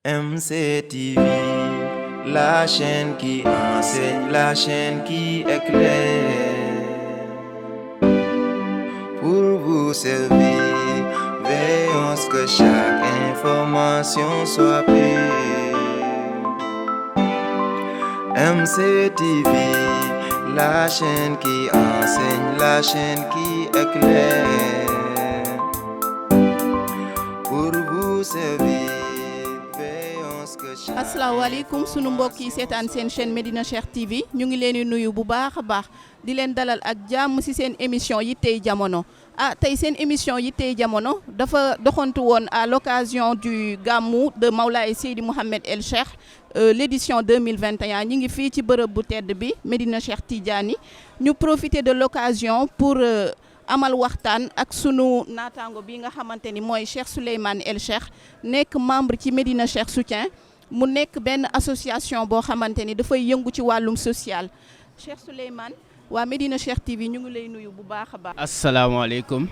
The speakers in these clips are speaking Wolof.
MCTV, la chaîne qui enseigne, la chaîne qui éclaire. Pour vous servir, veillons à ce que chaque information soit pure. MCTV, la chaîne qui enseigne, la chaîne qui éclaire. Pour vous servir. asalaamaaleykum sunu mbokk yi seetaan seen chaîne Medina Cheikh TV ñu ngi leen di nuyu bu baax a baax di leen dalal ak jàmm ci seen émission yittey jamono tey seen émission yittey jamono dafa doxantu woon à l'occasion du Gamou de Mawlaay Seydi Mouhamed El Cheikh l'édition 2021 ñi ngi fii ci bërëb bu tedd bi Medina Cheikh Tidiane ñu profiter de l'occasion pour amal waxtaan ak sunu naataango bi nga xamante ni mooy Cheikh Souleymane El Cheikh nekk membre ci Medina Cheikh Soutien mu nekk benn association boo xamante ni dafay yëngu ci wàllum social Cheikh Souleymane waa Medina Cheikh TV ñu ngi lay nuyu bu baax a baax. asalaamaaleykum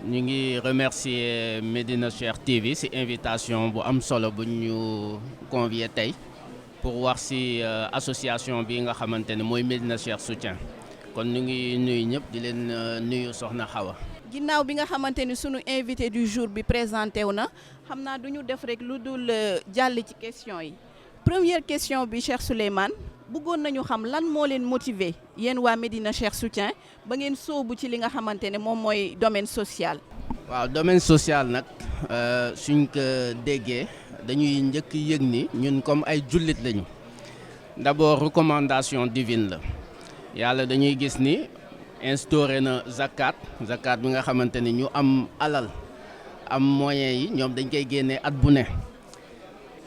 ñu ngi remercier Medina Cheikh TV ci invitation bu am solo bu ñu convier tey pour wax ci association bi nga xamante ne mooy Medina Cheikh Soutien kon ñu ngi nuyu ñëpp di leen nuyu Soxna Xawa. ginnaaw bi nga xamante ni sunu invité du jour bi présenté wu na xam naa du ñu def rek lu dul jàll ci question yi première question bi Cheikh Souleymane bëggoon nañu xam lan moo leen motiver yéen waa Medina Cheikh Soutien ba ngeen sóobu ci li nga xamante ne moom mooy domaine social. waaw domaine social nag suñ ko déggee dañuy njëkk yëg ni ñun comme ay jullit lañu d'abord recommandation divine la yàlla dañuy gis ni. instauré na zakat bi nga xamante ni ñu am alal am moyens yi ñoom dañ koy génnee at bu ne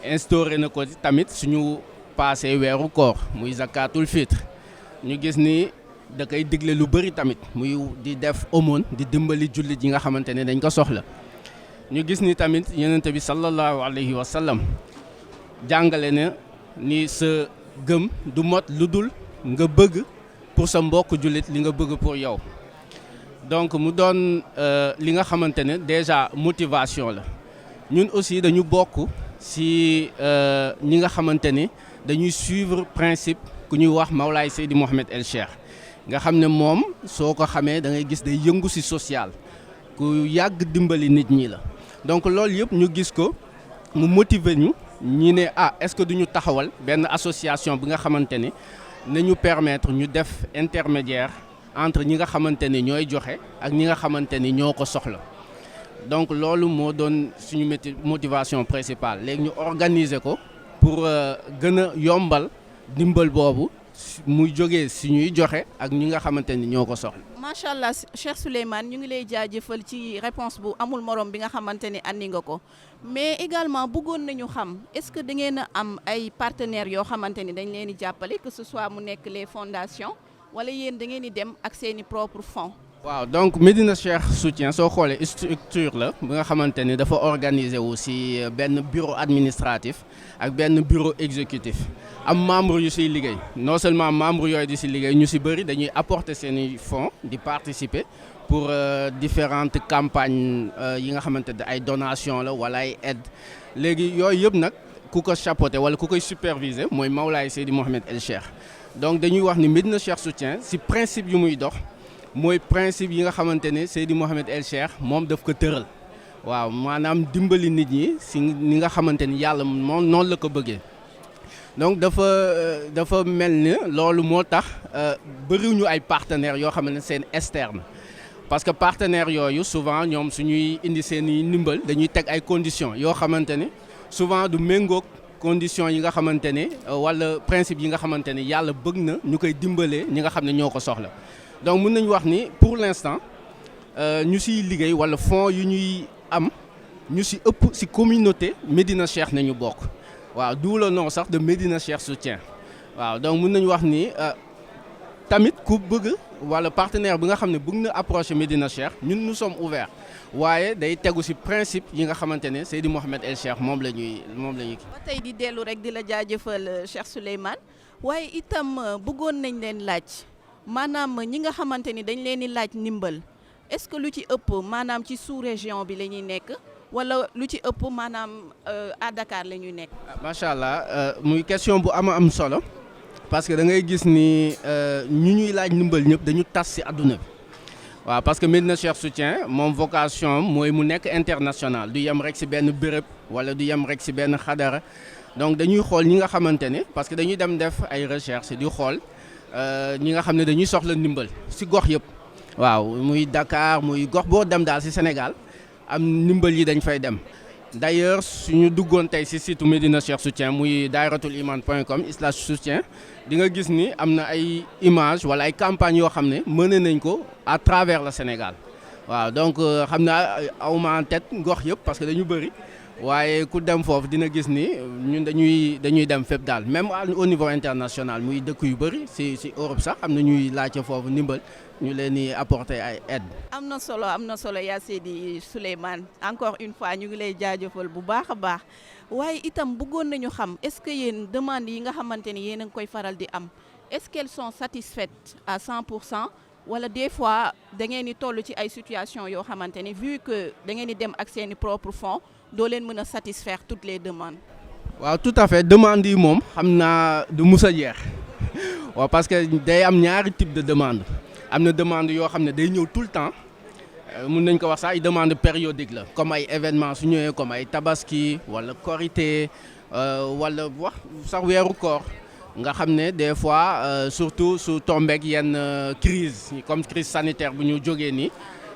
instauré na ko tamit suñu passé weeru koor muy zakatul fitre ñu gis ni da koy digle lu bëri tamit muy di def aumône di dimbali jullit yi nga xamante ne dañ ko soxla ñu gis ni tamit yonent bi sallallahu alayhi wa sallam jàngale na ni sa gëm du mot lu dul nga bëgg pour sa mbokk jullit li nga bëgg pour yow donc mu doon li nga xamante ne déjà motivation la ñun aussi dañu bokk ci ñi nga xamante ni dañuy suivre principe ku ñuy wax Mawlaay Seydi Mouhamed El Cheikh nga xam ne moom soo ko xamee da ngay gis day yëngu ci social ku yàgg dimbali nit ñi la donc loolu yëpp ñu gis ko mu motiver ñu ñi ne est-ce que duñu taxawal benn association bi nga xamante ni nañu permettre ñu def intermédiaire entre ñi nga xamante ni ñooy joxe ak ñi nga xamante ni ñoo ko soxla donc loolu moo doon suñu motivation principale léegi ñu organiser ko pour gën a yombal dimbal boobu muy jógee si ñuy joxe ak ñi nga xamante ni ñoo ko soxla. macha allah Cheikh Souleymane ñu ngi lay jaajëfal ci réponse bu amul morom bi nga xamante ni andi nga ko mais également bëggoon nañu xam est-ce que da ngeen a am ay partenaires yoo xamante ni dañ leen di jàppale que ce soit mu nekk les fondations wala yéen da ngeen di dem ak seen i propres fonds. waaw donc Medina Cheikh Soutien soo xoolee structure la bi nga xamante ni dafa organiser wu ci benn bureau administratif ak benn bureau exécutif am membre yu ciy liggéey non seulement membre yooyu di ci liggéey ñu ci bëri dañuy apporter seeni fonds di participer pour différentes campagnes yi nga xamante ne ay donations la wala ay aides léegi yooyu yëpp nag ku ko chapeauter wala ku koy superviser mooy Mawlaay Seydi Mouhamed El Cheikh donc dañuy wax ni Medina Cheikh Soutien ci principe yu muy dox. mooy principe yi nga xamante ne Seydi Mouhamed El Cheikh moom daf ko tëral waaw maanaam dimbali nit ñi si ni nga xamante ni yàlla moom noonu la ko bëggee donc dafa mel ni loolu moo tax bëriwuñu ay partenaires yoo xam ne seen externe parce que partenaires yooyu souvent ñoom suñuy indi seen i ndimbal dañuy teg ay conditions yoo xamante ni souvent du méngoog conditions yi nga xamante ne wala principe yi nga xamante ni yàlla bëgg na ñu koy dimbalee ñi nga xam ne ñoo ko soxla. donc mën nañu wax ni pour l'instant ñu ciy liggéey wala fonds yu ñuy am ñu ci ëpp ci communauté Medina Cheikh nañu bokk waaw d'où le nom sax de Medina Cheikh Soutien waaw donc mën nañu wax ni tamit ku bëgg wala partenaire bi nga xam ne bëgg na approcher Medina Cheikh ñun nous sommes ouverts waaye day tegu ci principe yi nga xamante ne Seydi Mouhamed El Cheikh moom la ñuy ba tey di dellu rek di la jaajëfal Cheikh Souleymane waaye itam bëggoon nañ leen laaj. maanaam ñi nga xamante ni dañ leen di laaj ndimbal est-ce que lu ci ëpp maanaam ci sous-région bi la ñuy nekk wala lu ci ëpp maanaam à Dakar la ñuy nekk. macha allah muy question bu am solo parce que da ngay gis ni ñu ñuy laaj ndimbal ñëpp dañu tas ci àdduna bi waaw parce que Médina Cheikh Soutien moom vocation mooy mu nekk international du yem rek ci benn béréb wala du yem rek ci benn xadara donc dañuy xool ñi nga xamante ne parce que dañuy dem def ay recherche di xool ñi nga xam ne dañuy soxla ndimbal ci gox yëpp waaw muy Dakar muy gox boo dem daal ci Sénégal am ndimbal yi dañ fay dem. D'ailleurs suñu duggoon tey ci site Médina Cheikh Soutien muy daayratouliman.com/soutien di nga gis ni am na ay image wala ay campagne yoo xam ne mëne nañ ko à travers le Sénégal waaw donc xam naa awma en tête gox yëpp parce que dañu bëri waaye ku dem foofu dina gis ni ñun dañuy dem fépp daal même au niveau international muy dëkk yu bëri ci Europe sax am na ñuy laajte foofu ndimbal ñu leen di apporter ay aide. am na solo yaa Seydi Souleymane encore une fois ñu ngi lay jaajëfal bu baax a baax waaye itam bëggoon nañu xam est-ce que yéen demandes yi nga xamante ni yéen a ngi koy faral di am est-ce qu'elles sont satisfaites à 100% wala des fois da ngeen di toll ci ay situations yoo xamante ni vu que da ngeen di dem ak seeni propre fonds doo leen mën a satisfaire toutes les demandes. waaw tout à fait demandes yi moom xam naa du mus a jeex waaw parce que day am ñaari type de demande am na demande yoo xam ne day ñëw tout le temps mun nañ ko wax sax ay demande périodique la comme ay événements su ñëwee comme ay tabaski wala korité wala wax sax weeru koor nga xam ne des fois surtout su tombeek yenn crise comme crise sanitaire bu ñu jógee nii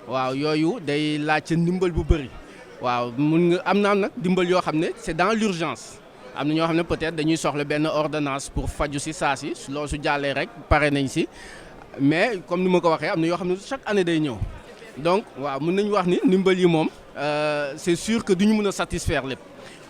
waaw yooyu day laaj ndimbal bu bëri waaw mun nga am naa nag ndimbal yoo xam ne c'est dans l'urgence am na ñoo xam ne peut-être dañuy soxla benn ordonnance pour faju ci saa si loolu su jàllee rek pare nañ ci mais comme ni ma ko waxee am na yoo xam ne chaque année day ñëw donc waaw mën nañu wax ni ndimbal yi moom c'est sûr que duñu mën a satisfaire lépp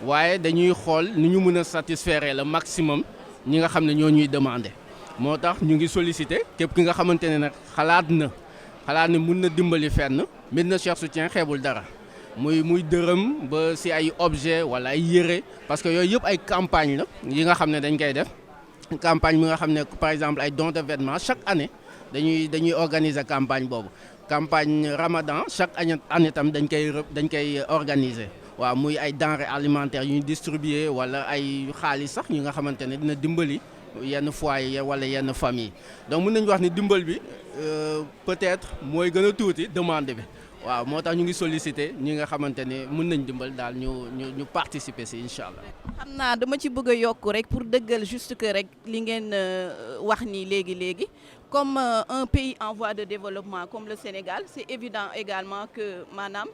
waaye dañuy xool ni ñu mën a satisfaire le maximum ñi nga xam ne ñoo ñuy demander moo tax ñu ngi solliciter képp ki nga xamante ne nag xalaat ne mën na dimbali fenn Médina Cheikh Soutien xeebul dara muy dërëm ba ci ay objet wala ay yére parce que yooyu yëpp ay campagne la yi nga xam ne dañ koy def campagne bi nga xam ne par exemple ay dons de vêtements chaque année dañuy organiser campagne boobu campagne Ramadan chaque année tam dañ koy organiser waaw muy ay denrées alimentaires yu ñu distribuer wala ay xaalis sax ñi nga xamante ne dina dimbali yenn foyer wala yenn famille donc mën nañu wax ni dimbal bi peut-être mooy gën a tuuti demande bi waaw moo tax ñu ngi solliciter ñi nga xamante ne mën nañ dimbal daal ñu participer ci incha allah. xam naa dama ci bëgg a yokk rek pour dëggal juste que rek li ngeen wax nii léegi comme un pays en voie de développement comme le Sénégal c'est évident également que maanaam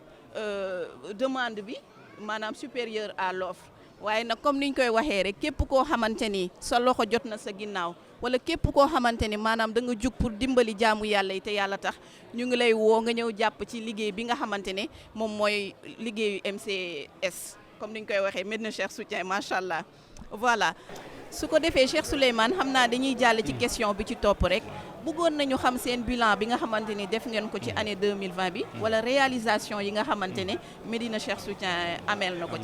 demande bi maanaam supérieure à l'offre waaye nag comme niñ koy waxee rek képp koo xamante ni sa loxo jot na sa ginnaaw wala képp koo xamante ni maanaam da nga jug pour dimbali jaamu yàlla yi te yàlla tax ñu ngi lay woo nga ñëw jàpp ci liggéey bi nga xamante ne moom mooy liggéeyu MCS comme niñ koy waxee Médina Cheikh Soutien macha allah voilà. su ko defee Cheikh Souleymane xam naa dañuy jàll ci question bi ci topp rek bëggoon nañu xam seen bilan bi nga xamante ni def ngeen ko ci année 2020 bi wala réalisation yi nga xamante ne Médina Cheikh Soutien amal na ko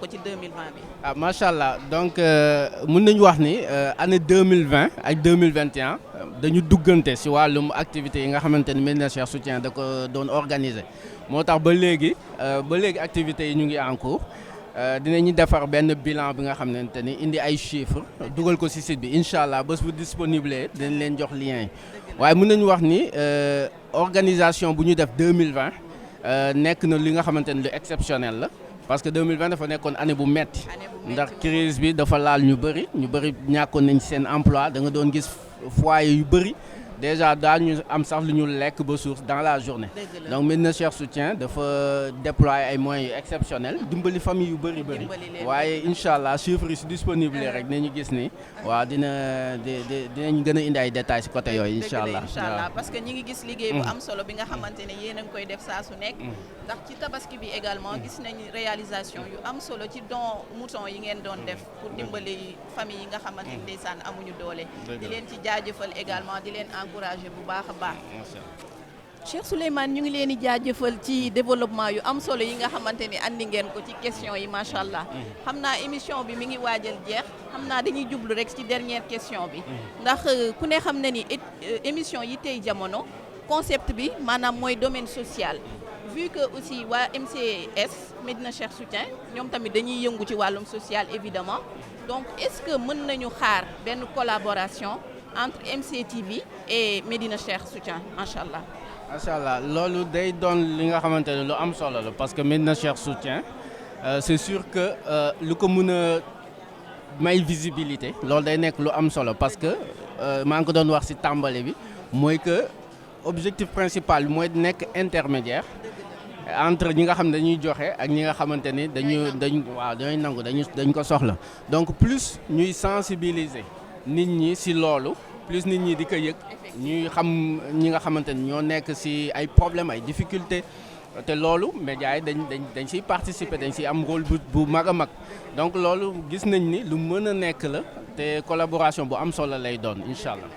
ci 2020 bi. ah macha allah donc mën nañu wax ni année 2020 ak 2021 dañu duggante ci wàllum activités yi nga xamante ni Médina Cheikh Soutien da ko doon organiser moo tax ba léegi activités yi ñu ngi en cours. dinañu defar benn bilan bi nga xamante ni indi ay chiffres dugal ko ci site bi incha allah bés bu disponible dinañ leen jox lien yi waaye mën nañu wax ni organisation bu ñu def 2020 nekk na li nga xamante ni lu exceptionnel la parce que 2020 dafa nekkoon année bu metti ndax crise bi dafa laal ñu bëri ñàkkoon nañ seen emploi da nga doon gis foyer yu bëri déjà daal ñu am sax lu ñu lekk ba suur dans la journée donc Médina Cheikh Soutien dafa déployer ay moyens yu exceptionnels dimbali famille yu bëri waaye incha allah chiffres yi si disponible rek dinañu gis ni waaw dinañ gën a indi ay détails si côté yooyu incha allah parce que ñi ngi gis liggéey bu am solo bi nga xamante ne yéen a ngi koy def saa su nekk ndax ci tabaski bi également gis nañ réalisation yu am solo ci don mouton yi ngeen doon def pour dimbali famille yi nga xamante ne ndeysaan amuñu doole di leen ci jaajëfal également di leen encouragé bu baax a baax Cheikh Souleymane ñu ngi leen di jaajëfal ci développement yu am solo yi nga xamante ni andi ngeen ko ci question yi macha allah xam naa émission bi mi ngi waajal jeex xam naa dañuy jublu rek ci dernière question bi ndax ku ne xam ne ni émission yi tey jamono concept bi maanaam mooy domaine social vu que aussi waa MCS Médina Cheikh Soutien ñoom tamit dañuy yëngu ci wàllum social évidemment donc est-ce que mën nañu xaar benn collaboration entre MCTV et Médina Cheikh Soutien macha allah. macha allah loolu day doon li nga xamante ne lu am solo la parce que Médina Cheikh Soutien c'est sûr que lu ko mën a may visibilité loolu day nekk lu am solo parce que maa ngi ko doon wax ci tàmbali bi mooy que objectif principal bi mooy nekk intermédiaire entre ñi nga xam ne dañuy joxe ak ñi nga xamante ni dañuy nangu dañ ko soxla donc plus ñuy sensibiliser nit ñi ci loolu plus nit ñi di ko yëg ñuy xam ñi nga xamante ni ñoo nekk ci ay problèmes ay difficultés te loolu médias yi dañ ciy participer dañ ciy am rôle bu mag a mag donc loolu gis nañ ni lu mën a nekk la te collaboration bu am solo lay doon incha allah.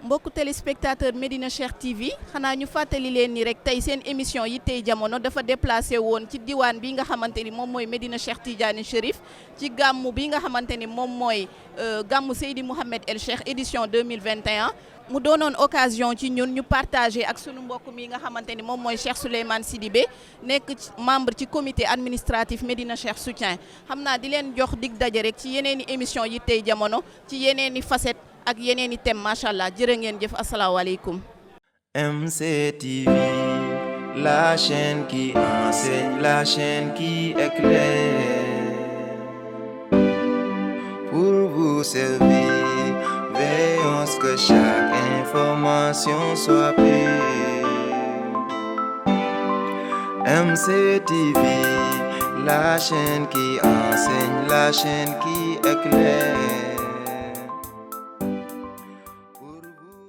mbokku téléspectateur Médina Cheikh TV xanaa ñu fàttali leen ni rek tey seen émission yi tey jamono dafa déplacé woon ci diwaan bi nga xamante ni moom mooy Médina Cheikh Tidiane Chérif ci gàmmu bi nga xamante ni moom mooy gàmmu Seydi Mouhamed El Cheikh édition 2021 mu doonoon occasion ci ñun ñu partagé ak sunu mbokk mi nga xamante ni moom mooy Cheikh Souleymane Sidibé nekk membre ci comité administratif Médina Cheikh Soutien xam naa di leen jox dig daje rek ci yeneen i émission yi tey jamono ci yeneen i facette ak yeneen i thème macha allah jërë ngeen jëf asalaamaaleykum. MCTV, la chaîne qui enseigne, la chaîne qui éclaire. Pour vous servir, veillons à ce que chaque information soit pure. MCTV, la chaîne qui enseigne, la chaîne qui éclaire.